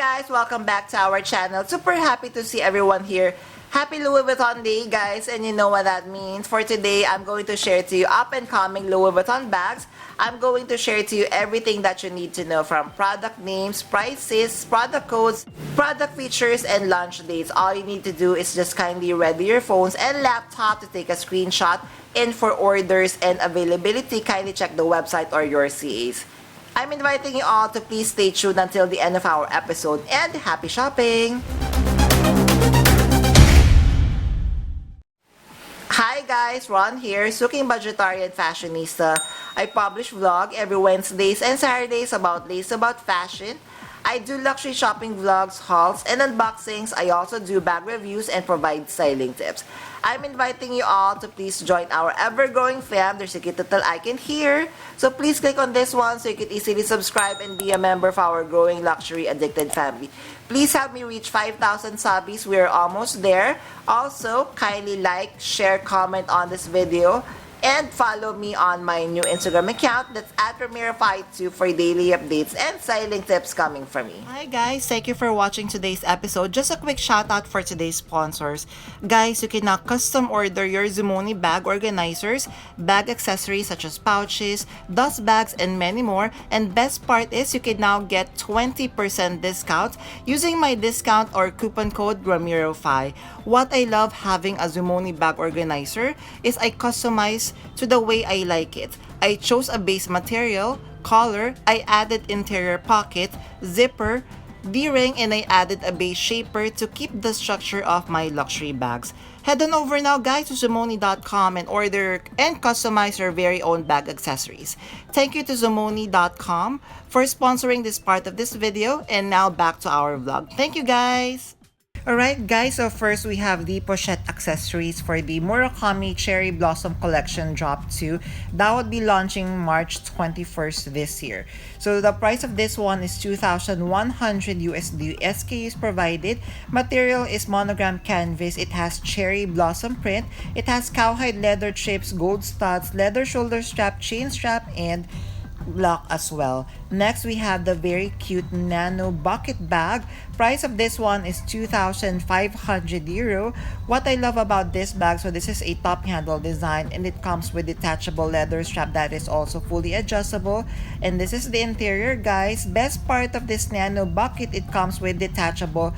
guys! Welcome back to our channel. Super happy to see everyone here. Happy Louis Vuitton Day, guys, and you know what that means. For today, I'm going to share to you up-and-coming Louis Vuitton bags. I'm going to share to you everything that you need to know, from product names, prices, product codes, product features, and launch dates. All you need to do is just kindly ready your phones and laptop to take a screenshot. And for orders and availability, kindly check the website or your CAs. I'm inviting you all to please stay tuned until the end of our episode, and happy shopping! Hi guys, Ron here, Suking Budgetarian Fashionista. I publish vlog every Wednesdays and Saturdays about fashion. I do luxury shopping vlogs, hauls, and unboxings. I also do bag reviews and provide styling tips. I'm inviting you all to please join our ever-growing fam. There's a cute little icon here. So please click on this one so you can easily subscribe and be a member of our growing luxury addicted family. Please help me reach 5,000 subbies. We're almost there. Also, kindly like, share, comment on this video. And follow me on my new Instagram account, that's @Ramira52, for daily updates and styling tips coming from me. Hi guys, thank you for watching today's episode. Just a quick shout out for today's sponsors. Guys, you can now custom order your Zumoni bag organizers, bag accessories such as pouches, dust bags, and many more. And best part is you can now get 20% discount using my discount or coupon code Ramiro5. What I love having a Zumoni bag organizer is I customize to the way I like it. I chose a base material, color, I added interior pocket, zipper, D-ring, and I added a base shaper to keep the structure of my luxury bags. Head on over now guys to Zumoni.com and order and customize your very own bag accessories. Thank you to Zumoni.com for sponsoring this part of this video, and now back to our vlog. Thank you guys! Alright guys, so first we have the pochette accessories for the Murakami Cherry Blossom Collection Drop 2. That would be launching March 21st this year. So the price of this one is 2,100 USD. SKUs provided. Material is Monogram Canvas. It has cherry blossom print. It has cowhide leather chips, gold studs, leather shoulder strap, chain strap, and block as well. Next, we have the very cute nano bucket bag. Price of this one is 2,500 euro. What I love about this bag, so this is a top handle design and it comes with detachable leather strap that is also fully adjustable. And this is the interior guys. Best part of this nano bucket, it comes with detachable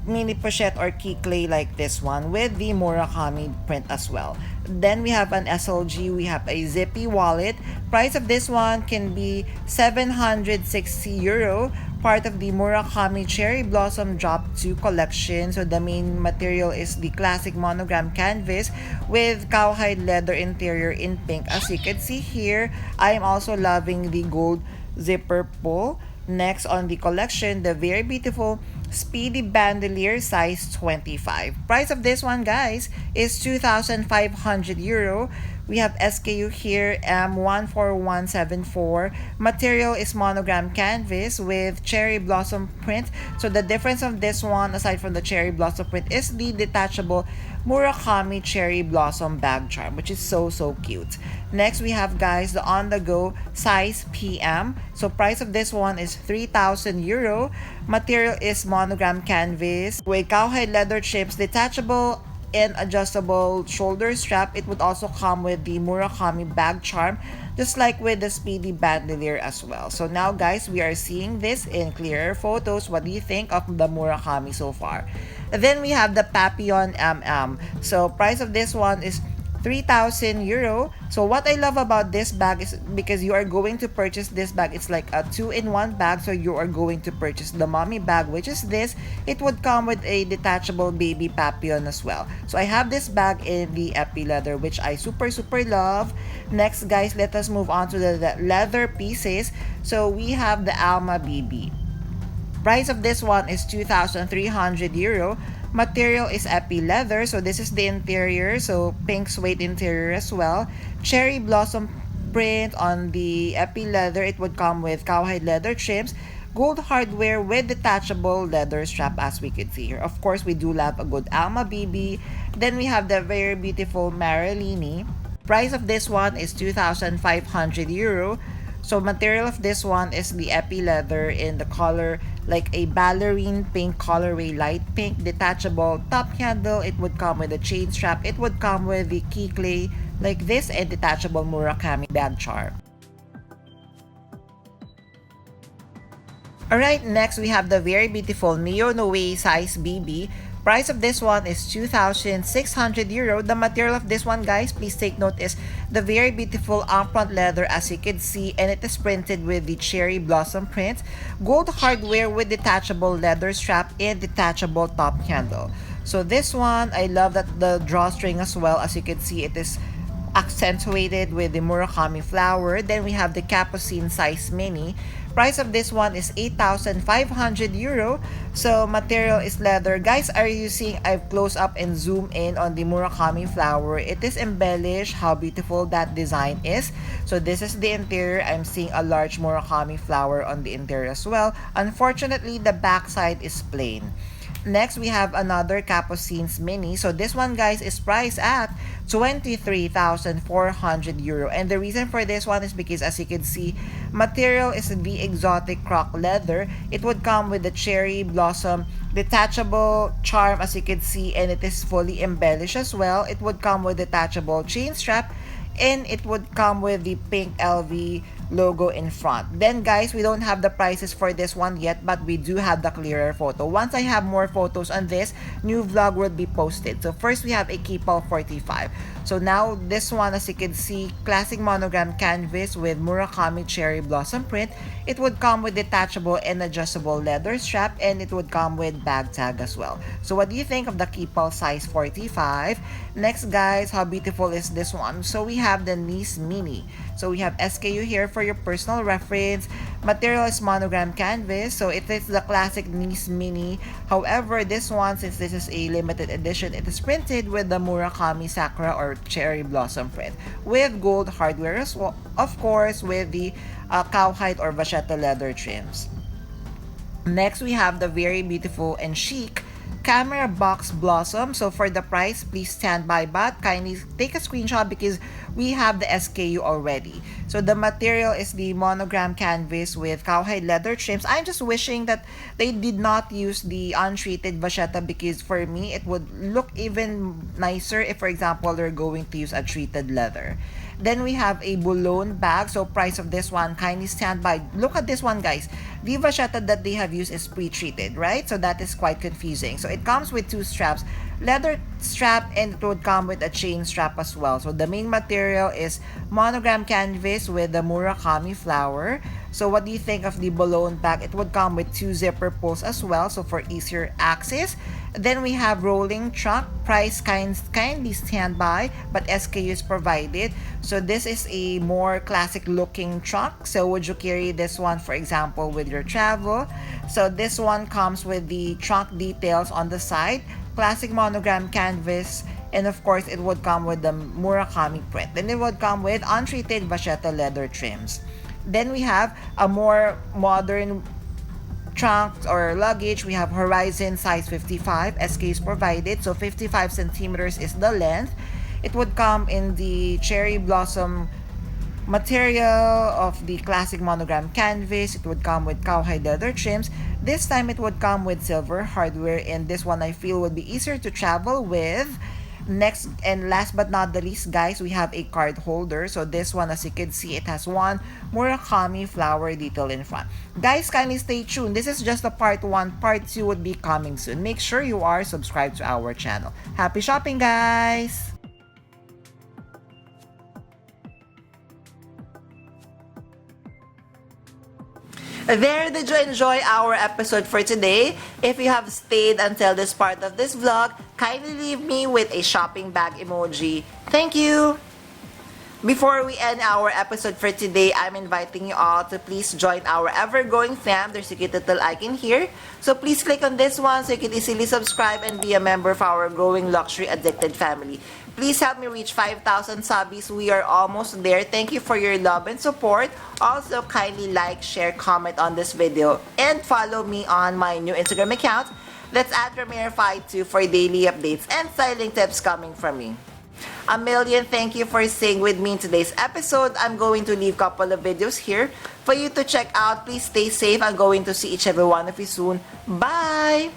mini pochette or key clay like this one with the Murakami print as well. Then we have an SLG, we have a zippy wallet. Price of this one can be 760 euro. Part of the Murakami Cherry Blossom Drop 2 collection. So the main material is the classic Monogram Canvas with cowhide leather interior in pink. As you can see here, I am also loving the gold zipper pull. Next on the collection, the very beautiful Speedy Bandolier size 25. Price of this one guys is 2,500 euro. We have SKU here, M14174. Material is Monogram Canvas with cherry blossom print. So the difference of this one, aside from the cherry blossom print, is the detachable Murakami Cherry Blossom bag charm, which is so cute. Next we have guys the on the go size PM. So price of this one is 3,000 euro. Material is Monogram Canvas with cowhide leather chips, detachable and adjustable shoulder strap. It would also come with the Murakami bag charm, just like with the Speedy Bandolier as well. So now guys, we are seeing this in clearer photos. What do you think of the Murakami so far? And then we have the Papillon MM. So price of this one is 3,000 euro. So what I love about this bag is because you are going to purchase this bag, it's like a 2-in-1 bag. So you are going to purchase the mommy bag, which is this. It would come with a detachable baby papillon as well. So I have this bag in the epi leather, which I super love. Next guys, let us move on to the leather pieces. So we have the Almba BB. Price of this one is 2,300 euro. Material is epi leather, so this is the interior, so pink suede interior as well. Cherry blossom print on the epi leather. It would come with cowhide leather trims, gold hardware with detachable leather strap, as we could see here. Of course, we do love a good Almba BB. Then we have the very beautiful Marilini. Price of this one is 2,500 euro. So material of this one is the epi leather in the color like a ballerine pink colorway, light pink, detachable top handle. It would come with a chain strap. It would come with the key clay like this and detachable Murakami bag charm. Alright, next we have the very beautiful Neo Noe size BB. Price of this one is 2,600 euro. The material of this one, guys, please take note, is the very beautiful upfront leather, as you can see, and it is printed with the cherry blossom print. Gold hardware with detachable leather strap and detachable top handle. So this one, I love that the drawstring as well. As you can see, it is accentuated with the Murakami flower. Then we have the Capucine size mini. Price of this one is 8,500 euro. So material is leather. Guys, are you seeing? I've close up and zoom in on the Murakami flower. It is embellished. How beautiful that design is. So this is the interior. I'm seeing a large Murakami flower on the interior as well. Unfortunately, the back side is plain. Next, we have another Capucines mini. So this one, guys, is priced at 23,400 euro. And the reason for this one is because, as you can see, material is the exotic croc leather. It would come with the cherry blossom detachable charm, as you can see, and it is fully embellished as well. It would come with detachable chain strap, and it would come with the pink LV logo in front. Then, guys, we don't have the prices for this one yet, but we do have the clearer photo. Once I have more photos on this, new vlog will be posted. So first we have a Keepall 45. So now this one, as you can see, classic monogram canvas with Murakami cherry blossom print. It would come with detachable and adjustable leather strap, and it would come with bag tag as well. So what do you think of the Keepall size 45? Next, guys, how beautiful is this one? So we have the Nice mini. So we have SKU here for your personal reference. Material is monogram canvas, so it is the classic Nice mini. However, this one, since this is a limited edition, it is printed with the Murakami sakura or cherry blossom print with gold hardware as well, of course, with the cowhide or vachetta leather trims. Next, we have the very beautiful and chic camera box blossom. So for the price, please stand by, but kindly take a screenshot because we have the SKU already. So the material is the monogram canvas with cowhide leather trims. I'm just wishing that they did not use the untreated vachetta, because for me it would look even nicer if, for example, they're going to use a treated leather. Then we have a Boulogne bag. So price of this one, kindly stand by. Look at this one, guys. The vachetta that they have used is pre-treated, right? So that is quite confusing. So it comes with two straps, leather strap, and it would come with a chain strap as well. So the main material is monogram canvas with the Murakami flower. So what do you think of the Boulogne bag? It would come with two zipper pulls as well, so for easier access. Then we have rolling trunk. Price kindly stand by, but SKU is provided. So this is a more classic looking trunk. So would you carry this one, for example, with your travel? So this one comes with the trunk details on the side, classic monogram canvas, and of course it would come with the Murakami print. Then it would come with untreated vachetta leather trims. Then we have a more modern trunk or luggage. We have Horizon size 55. SK is provided, so 55 centimeters is the length. It would come in the cherry blossom material of the classic monogram canvas. It would come with cowhide leather trims. This time it would come with silver hardware, and this one I feel would be easier to travel with. Next and last but not the least, guys, we have a card holder. So this one, as you can see, it has one Murakami flower detail in front. Guys, kindly stay tuned. This is just the part 1. Part 2 would be coming soon. Make sure you are subscribed to our channel. Happy shopping, guys! There, did you enjoy our episode for today? If you have stayed until this part of this vlog, kindly leave me with a shopping bag emoji. Thank you! Before we end our episode for today, I'm inviting you all to please join our ever-growing fam. There's a cute little icon here. So please click on this one so you can easily subscribe and be a member of our growing luxury addicted family. Please help me reach 5,000 subbies. We are almost there. Thank you for your love and support. Also, kindly like, share, comment on this video, and follow me on my new Instagram account. That's @Ramir52 for daily updates and styling tips coming from me. A million thank you for staying with me in today's episode. I'm going to leave a couple of videos here for you to check out. Please stay safe. I'm going to see each every one of you soon. Bye!